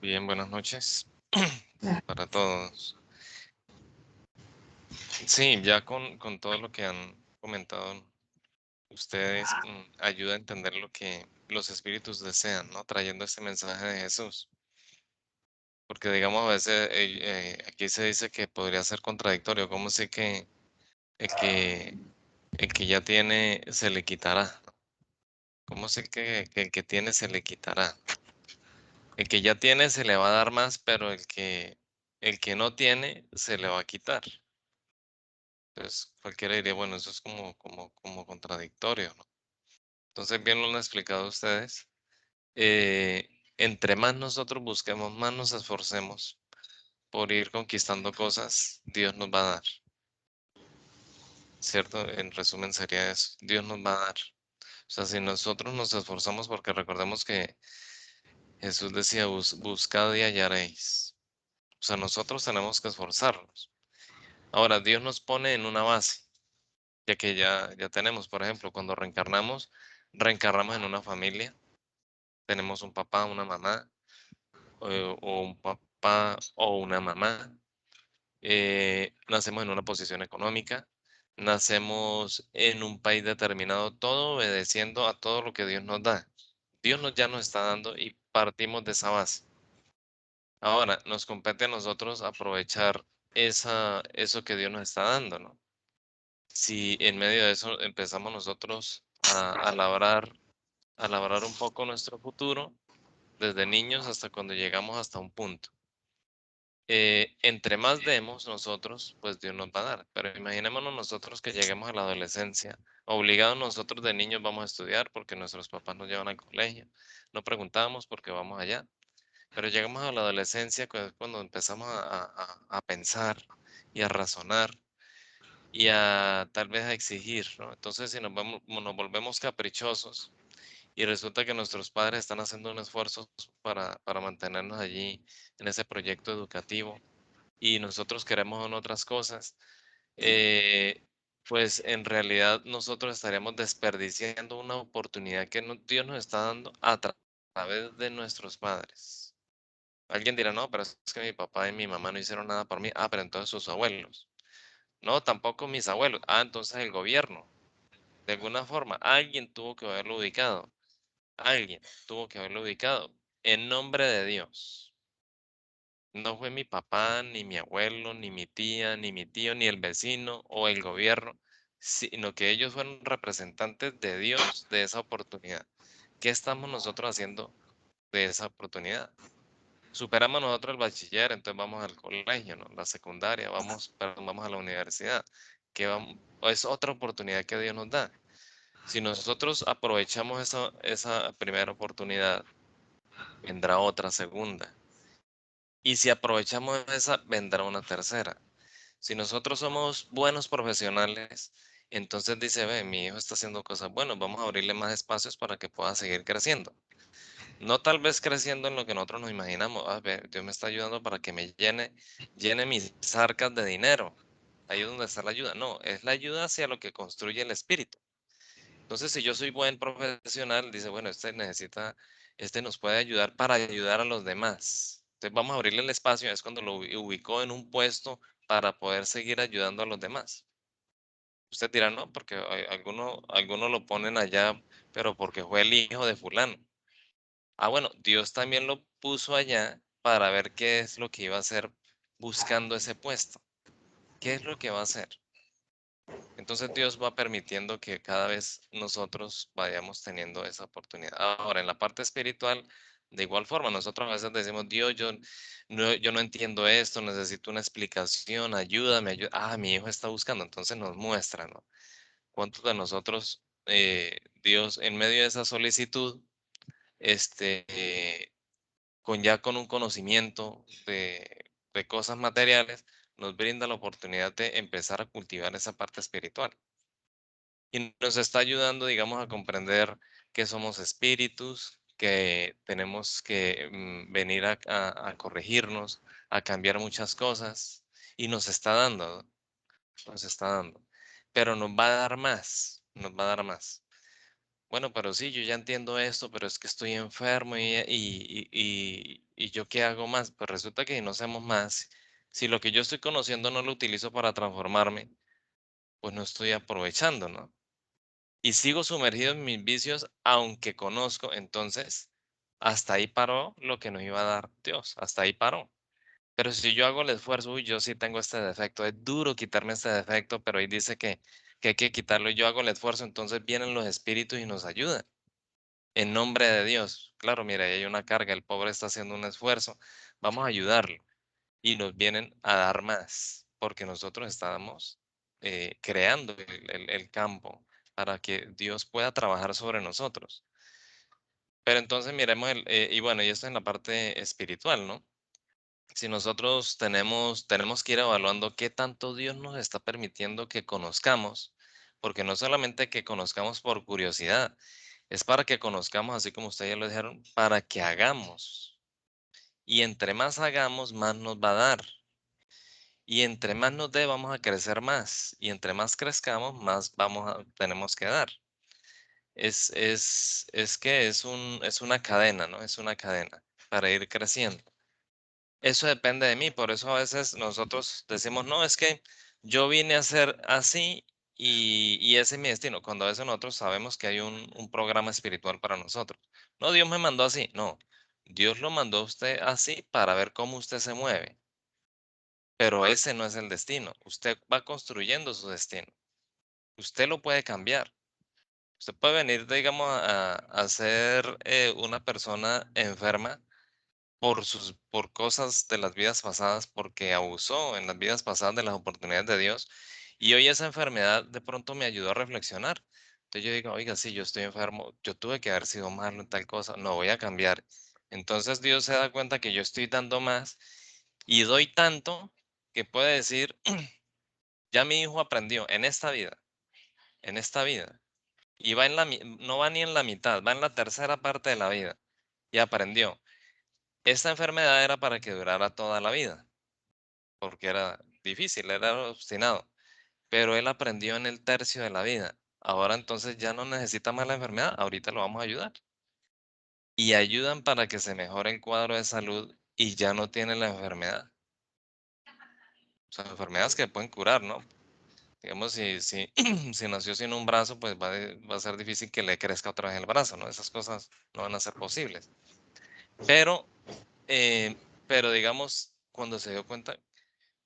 Bien, buenas noches para todos. Sí, ya con todo lo que han comentado ustedes, ayuda a entender lo que los espíritus desean, ¿no? Trayendo este mensaje de Jesús. Porque digamos, a veces aquí se dice que podría ser contradictorio. ¿Cómo sé que el que, el que ya tiene se le quitará? ¿Cómo sé que el que tiene se le quitará? El que ya tiene se le va a dar más, pero el que no tiene se le va a quitar. Entonces, cualquiera diría, bueno, eso es como contradictorio, ¿no? Entonces, bien lo han explicado ustedes. Entre más nosotros busquemos, más nos esforcemos por ir conquistando cosas, Dios nos va a dar, ¿cierto? En resumen sería eso, Dios nos va a dar. O sea, si nosotros nos esforzamos, porque recordemos que Jesús decía, buscad y hallaréis". O sea, nosotros tenemos que esforzarnos. Ahora, Dios nos pone en una base, ya que ya tenemos, por ejemplo, cuando reencarnamos en una familia, tenemos un papá, una mamá, o un papá o una mamá, nacemos en una posición económica, nacemos en un país determinado, todo obedeciendo a todo lo que Dios nos da. Dios ya nos está dando y partimos de esa base. Ahora, nos compete a nosotros aprovechar eso que Dios nos está dando, ¿no? Si en medio de eso empezamos nosotros a labrar un poco nuestro futuro, desde niños hasta cuando llegamos hasta un punto. Entre más demos nosotros, pues Dios nos va a dar. Pero imaginémonos nosotros que lleguemos a la adolescencia. Obligados nosotros de niños vamos a estudiar porque nuestros papás nos llevan al colegio. No preguntamos porque vamos allá. Pero llegamos a la adolescencia cuando empezamos a pensar y a razonar y a tal vez a exigir, ¿no? Entonces, si nos volvemos caprichosos y resulta que nuestros padres están haciendo un esfuerzo para mantenernos allí en ese proyecto educativo y nosotros queremos en otras cosas, eh, pues en realidad nosotros estaríamos desperdiciando una oportunidad que Dios nos está dando a través de nuestros padres. Alguien dirá, no, pero es que mi papá y mi mamá no hicieron nada por mí. Ah, pero entonces sus abuelos. No, tampoco mis abuelos. Ah, entonces el gobierno. De alguna forma, alguien tuvo que haberlo ubicado. Alguien tuvo que haberlo ubicado. En nombre de Dios. No fue mi papá, ni mi abuelo, ni mi tía, ni mi tío, ni el vecino o el gobierno, sino que ellos fueron representantes de Dios de esa oportunidad. ¿Qué estamos nosotros haciendo de esa oportunidad? Superamos nosotros el bachiller, entonces vamos al colegio, ¿no? La secundaria, perdón, vamos a la universidad, es otra oportunidad que Dios nos da. Si nosotros aprovechamos esa primera oportunidad, vendrá otra segunda. Y si aprovechamos esa, vendrá una tercera. Si nosotros somos buenos profesionales, entonces dice, ve, mi hijo está haciendo cosas buenas, vamos a abrirle más espacios para que pueda seguir creciendo. No tal vez creciendo en lo que nosotros nos imaginamos. Ve, Dios me está ayudando para que me llene mis arcas de dinero. Ahí es donde está la ayuda. No, es la ayuda hacia lo que construye el espíritu. Entonces, si yo soy buen profesional, dice, bueno, este nos puede ayudar para ayudar a los demás. Entonces, vamos a abrirle el espacio, es cuando lo ubicó en un puesto para poder seguir ayudando a los demás. Usted dirá, no, porque algunos lo ponen allá, pero porque fue el hijo de fulano. Ah, bueno, Dios también lo puso allá para ver qué es lo que iba a hacer buscando ese puesto. ¿Qué es lo que va a hacer? Entonces Dios va permitiendo que cada vez nosotros vayamos teniendo esa oportunidad. Ahora, en la parte espiritual, de igual forma, nosotros a veces decimos, Dios, yo no entiendo esto, necesito una explicación, ayúdame, ayúdame. Ah, mi hijo está buscando, entonces nos muestra, ¿no? ¿Cuántos de nosotros, Dios, en medio de esa solicitud, este, con un conocimiento de cosas materiales, nos brinda la oportunidad de empezar a cultivar esa parte espiritual? Y nos está ayudando, digamos, a comprender que somos espíritus, que tenemos que venir a corregirnos, a cambiar muchas cosas, y nos está dando, ¿no? Nos está dando. Pero nos va a dar más, nos va a dar más. bueno, pero sí, yo ya entiendo esto, pero es que estoy enfermo y yo qué hago más. Pues resulta que no hacemos más. Si lo que yo estoy conociendo no lo utilizo para transformarme, pues no estoy aprovechando, ¿no? Y sigo sumergido en mis vicios, aunque conozco, entonces, hasta ahí paró lo que nos iba a dar Dios, hasta ahí paró. Pero si yo hago el esfuerzo, uy, yo sí tengo este defecto, es duro quitarme este defecto, pero ahí dice que hay que quitarlo y yo hago el esfuerzo, entonces vienen los espíritus y nos ayudan. En nombre de Dios. Claro, mira, ahí hay una carga, el pobre está haciendo un esfuerzo, vamos a ayudarlo. Y nos vienen a dar más, porque nosotros estábamos creando el campo para que Dios pueda trabajar sobre nosotros. Pero entonces miremos, y bueno, y esto en la parte espiritual, ¿no? Si nosotros tenemos que ir evaluando qué tanto Dios nos está permitiendo que conozcamos, porque no solamente que conozcamos por curiosidad, es para que conozcamos, así como ustedes ya lo dijeron, para que hagamos. Y entre más hagamos, más nos va a dar. Y entre más nos dé, vamos a crecer más. Y entre más crezcamos, más tenemos que dar. Es que es una cadena, ¿no? Es una cadena para ir creciendo. Eso depende de mí, por eso a veces nosotros decimos, no, es que yo vine a ser así y ese es mi destino, cuando a veces nosotros sabemos que hay un programa espiritual para nosotros. No, Dios me mandó así, no, Dios lo mandó a usted así para ver cómo usted se mueve, pero ese no es el destino, usted va construyendo su destino, usted lo puede cambiar. Usted puede venir, digamos, a ser una persona enferma por cosas de las vidas pasadas, porque abusó en las vidas pasadas de las oportunidades de Dios. Y hoy esa enfermedad de pronto me ayudó a reflexionar. Entonces yo digo, oiga, sí, yo estoy enfermo, yo tuve que haber sido malo en tal cosa, no voy a cambiar. Entonces Dios se da cuenta que yo estoy dando más y doy tanto que puede decir, ya mi hijo aprendió en esta vida, y va no va ni en la mitad, va en la tercera parte de la vida y aprendió. Esta enfermedad era para que durara toda la vida, porque era difícil, era obstinado, pero él aprendió en el tercio de la vida. Ahora entonces ya no necesita más la enfermedad, ahorita lo vamos a ayudar. Y ayudan para que se mejore el cuadro de salud y ya no tiene la enfermedad. O sea, enfermedades que pueden curar, ¿no? Digamos, si nació sin un brazo, pues va a ser difícil que le crezca otra vez el brazo, ¿no? Esas cosas no van a ser posibles. Pero, eh, pero digamos, cuando se dio cuenta,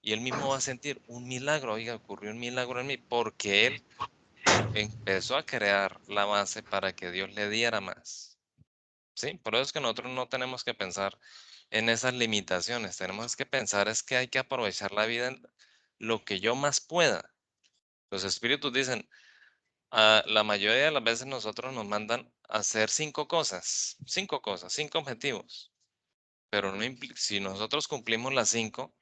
y él mismo va a sentir un milagro, oiga, ocurrió un milagro en mí, porque él empezó a crear la base para que Dios le diera más. Sí, por eso es que nosotros no tenemos que pensar en esas limitaciones, tenemos que pensar es que hay que aprovechar la vida en lo que yo más pueda. Los espíritus dicen, la mayoría de las veces nosotros nos mandan a hacer cinco cosas, cinco objetivos, pero no si nosotros cumplimos las cinco,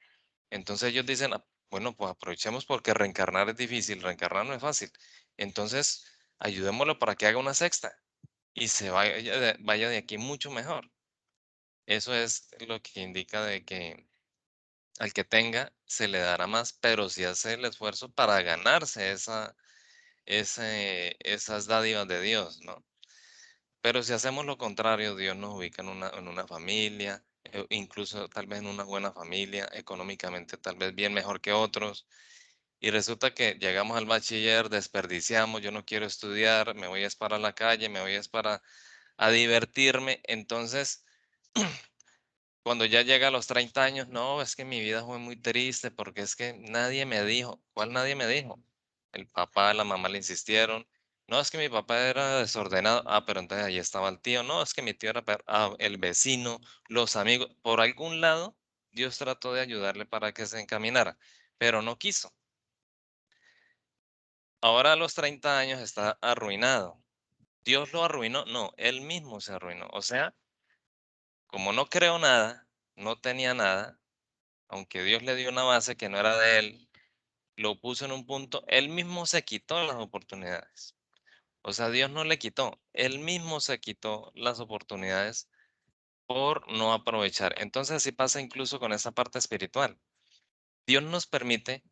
entonces ellos dicen, bueno, pues aprovechemos porque reencarnar es difícil, reencarnar no es fácil. Entonces, ayudémoslo para que haga una sexta y se vaya de aquí mucho mejor. Eso es lo que indica de que al que tenga se le dará más, pero si hace el esfuerzo para ganarse esas dádivas de Dios, ¿no? Pero si hacemos lo contrario, Dios nos ubica en una familia, incluso tal vez en una buena familia, económicamente tal vez bien mejor que otros. Y resulta que llegamos al bachiller, desperdiciamos, yo no quiero estudiar, me voy a es para la calle, me voy a es para a divertirme. Entonces, cuando ya llega a los 30 años, no, es que mi vida fue muy triste porque es que nadie me dijo. ¿Cuál nadie me dijo? El papá, la mamá le insistieron. No, es que mi papá era desordenado. Ah, pero entonces ahí estaba el tío. No, es que mi tío era el vecino, los amigos. Por algún lado, Dios trató de ayudarle para que se encaminara, pero no quiso. Ahora a los 30 años está arruinado. ¿Dios lo arruinó? No, él mismo se arruinó. O sea, como no creó nada, no tenía nada, aunque Dios le dio una base que no era de él, lo puso en un punto, él mismo se quitó las oportunidades. O sea, Dios no le quitó, él mismo se quitó las oportunidades por no aprovechar. Entonces así pasa incluso con esa parte espiritual. Dios nos permite,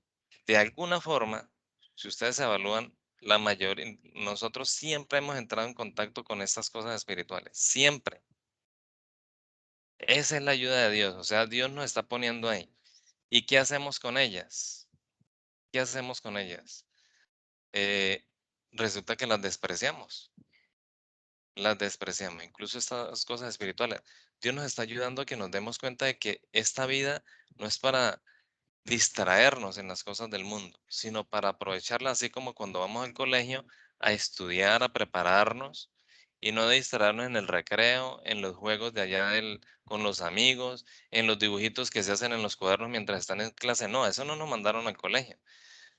de alguna forma, si ustedes evalúan la mayoría, nosotros siempre hemos entrado en contacto con estas cosas espirituales, siempre. Esa es la ayuda de Dios, o sea, Dios nos está poniendo ahí. ¿Y qué hacemos con ellas? ¿Qué hacemos con ellas? Eh, Resulta que las despreciamos, incluso estas cosas espirituales. Dios nos está ayudando a que nos demos cuenta de que esta vida no es para distraernos en las cosas del mundo, sino para aprovecharla así como cuando vamos al colegio a estudiar, a prepararnos y no distraernos en el recreo, en los juegos de allá con los amigos, en los dibujitos que se hacen en los cuadernos mientras están en clase. No, eso no nos mandaron al colegio.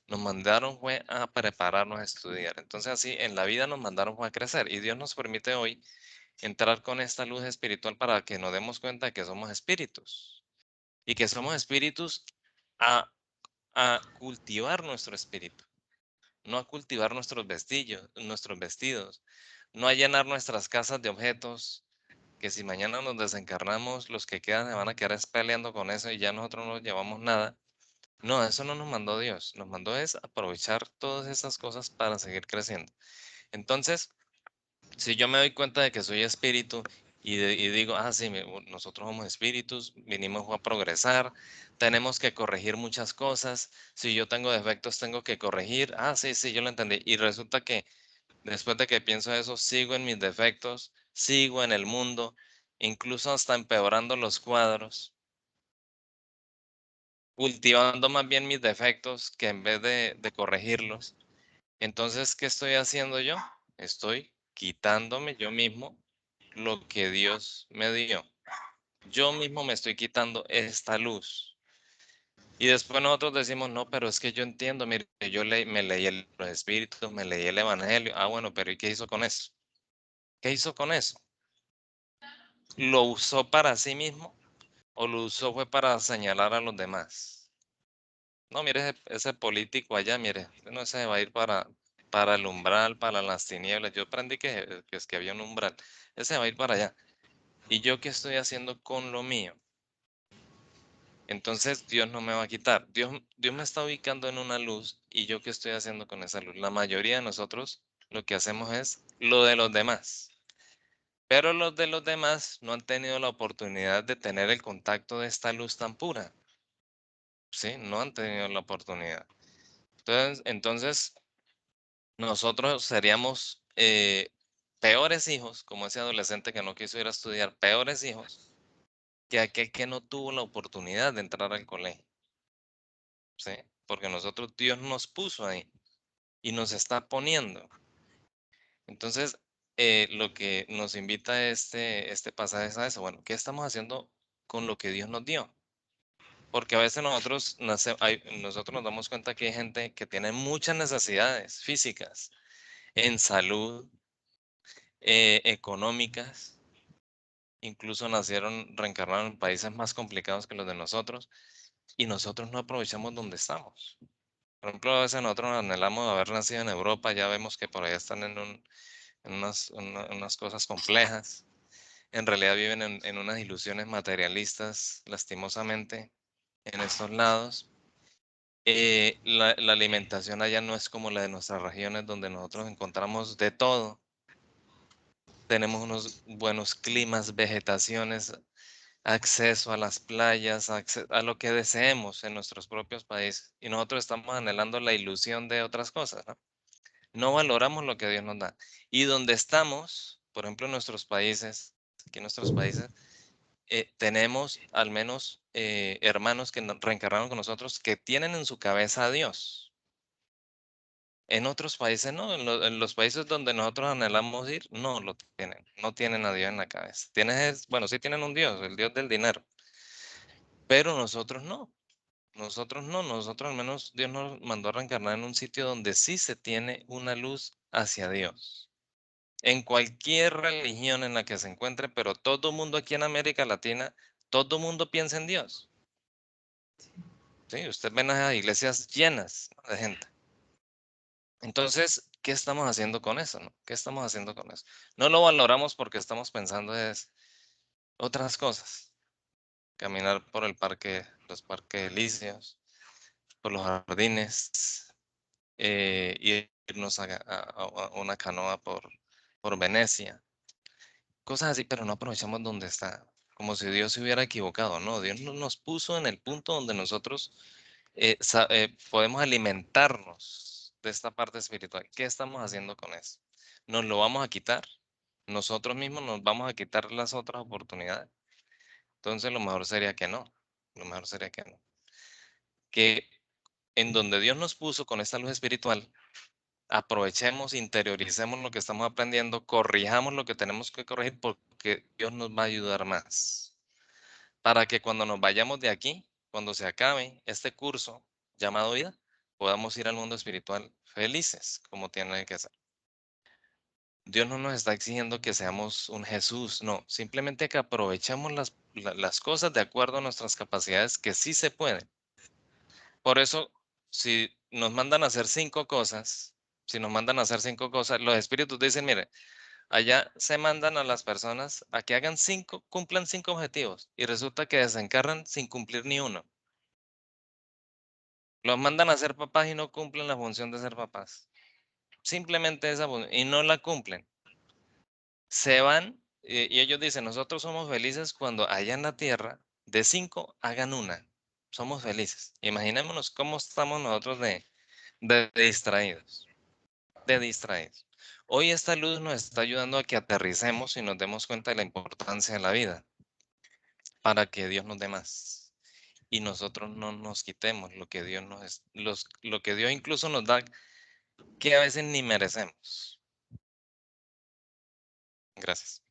Nos mandaron fue a prepararnos a estudiar. Entonces así en la vida nos mandaron fue a crecer y Dios nos permite hoy entrar con esta luz espiritual para que nos demos cuenta de que somos espíritus y que somos espíritus a, a cultivar nuestro espíritu, no a cultivar nuestros vestidos, no a llenar nuestras casas de objetos que si mañana nos desencarnamos, los que quedan se van a quedar es peleando con eso y ya nosotros no llevamos nada. No, eso no nos mandó Dios, nos mandó es aprovechar todas esas cosas para seguir creciendo. Entonces, si yo me doy cuenta de que soy espíritu y digo, sí, nosotros somos espíritus, vinimos a progresar, tenemos que corregir muchas cosas, si yo tengo defectos tengo que corregir, sí, sí, yo lo entendí. Y resulta que después de que pienso eso, sigo en mis defectos, sigo en el mundo, incluso hasta empeorando los cuadros, cultivando más bien mis defectos que en vez de corregirlos. Entonces, ¿qué estoy haciendo yo? Estoy quitándome yo mismo lo que Dios me dio. Yo mismo me estoy quitando esta luz. Y después nosotros decimos, no, pero es que yo entiendo, mire, me leí los espíritus, me leí el evangelio. Bueno, pero ¿y qué hizo con eso? ¿Qué hizo con eso? ¿Lo usó para sí mismo o lo usó fue para señalar a los demás? No, mire, ese político allá, mire, no se va a ir para el umbral, para las tinieblas. Yo aprendí que es que había un umbral. Ese va a ir para allá. ¿Y yo qué estoy haciendo con lo mío? Entonces Dios no me va a quitar. Dios me está ubicando en una luz y yo qué estoy haciendo con esa luz. La mayoría de nosotros lo que hacemos es lo de los demás. Pero los de los demás no han tenido la oportunidad de tener el contacto de esta luz tan pura. ¿Sí? No han tenido la oportunidad. Entonces nosotros seríamos peores hijos, como ese adolescente que no quiso ir a estudiar, peores hijos que aquel que no tuvo la oportunidad de entrar al colegio. ¿Sí? Porque nosotros Dios nos puso ahí y nos está poniendo. Entonces, lo que nos invita este pasaje es a eso. Bueno, ¿qué estamos haciendo con lo que Dios nos dio? Porque a veces nosotros nos damos cuenta que hay gente que tiene muchas necesidades físicas, en salud, económicas, incluso reencarnaron en países más complicados que los de nosotros, y nosotros no aprovechamos donde estamos. Por ejemplo, a veces nosotros anhelamos haber nacido en Europa, ya vemos que por allá están en unas cosas complejas. En realidad viven en unas ilusiones materialistas, lastimosamente, en estos lados. La alimentación allá no es como la de nuestras regiones, donde nosotros encontramos de todo. Tenemos unos buenos climas, vegetaciones, acceso a las playas, a lo que deseemos en nuestros propios países. Y nosotros estamos anhelando la ilusión de otras cosas, ¿no? No valoramos lo que Dios nos da. Y donde estamos, por ejemplo, en nuestros países, aquí en nuestros países, tenemos al menos hermanos que reencarnaron con nosotros que tienen en su cabeza a Dios. En otros países no, en los países donde nosotros anhelamos ir, no lo tienen, no tienen a Dios en la cabeza. Bueno, sí tienen un Dios, el Dios del dinero, pero nosotros no. Nosotros no, nosotros al menos Dios nos mandó a reencarnar en un sitio donde sí se tiene una luz hacia Dios. En cualquier religión en la que se encuentre, pero todo el mundo aquí en América Latina, todo el mundo piensa en Dios. Sí, usted ve las iglesias llenas, ¿no?, de gente. Entonces, ¿qué estamos haciendo con eso, no? ¿Qué estamos haciendo con eso? No lo valoramos porque estamos pensando es otras cosas. Caminar por los parques elíseos, por los jardines, ir irnos a una canoa por Venecia, cosas así, pero no aprovechamos donde está, como si Dios se hubiera equivocado, no, Dios no nos puso en el punto donde nosotros podemos alimentarnos de esta parte espiritual. ¿Qué estamos haciendo con eso? ¿Nos lo vamos a quitar? ¿Nosotros mismos nos vamos a quitar las otras oportunidades? Entonces lo mejor sería que no, lo mejor sería que no. Que en donde Dios nos puso con esta luz espiritual, aprovechemos, interioricemos lo que estamos aprendiendo, corrijamos lo que tenemos que corregir porque Dios nos va a ayudar más. Para que cuando nos vayamos de aquí, cuando se acabe este curso llamado vida, podamos ir al mundo espiritual felices como tiene que ser. Dios no nos está exigiendo que seamos un Jesús, no, simplemente que aprovechemos las cosas de acuerdo a nuestras capacidades que sí se pueden. Por eso, si nos mandan a hacer 5 cosas, si nos mandan a hacer 5 cosas, los espíritus dicen, mire, allá se mandan a las personas a que hagan 5, cumplan 5 objetivos y resulta que desencarnan sin cumplir ni uno. Los mandan a ser papás y no cumplen la función de ser papás. Simplemente esa función y no la cumplen. Se van y ellos dicen, nosotros somos felices cuando allá en la tierra de 5 hagan una. Somos felices. Imaginémonos cómo estamos nosotros de distraídos. De distraídos. Hoy esta luz nos está ayudando a que aterricemos y nos demos cuenta de la importancia de la vida para que Dios nos dé más y nosotros no nos quitemos lo que Dios lo que Dios incluso nos da que a veces ni merecemos. Gracias.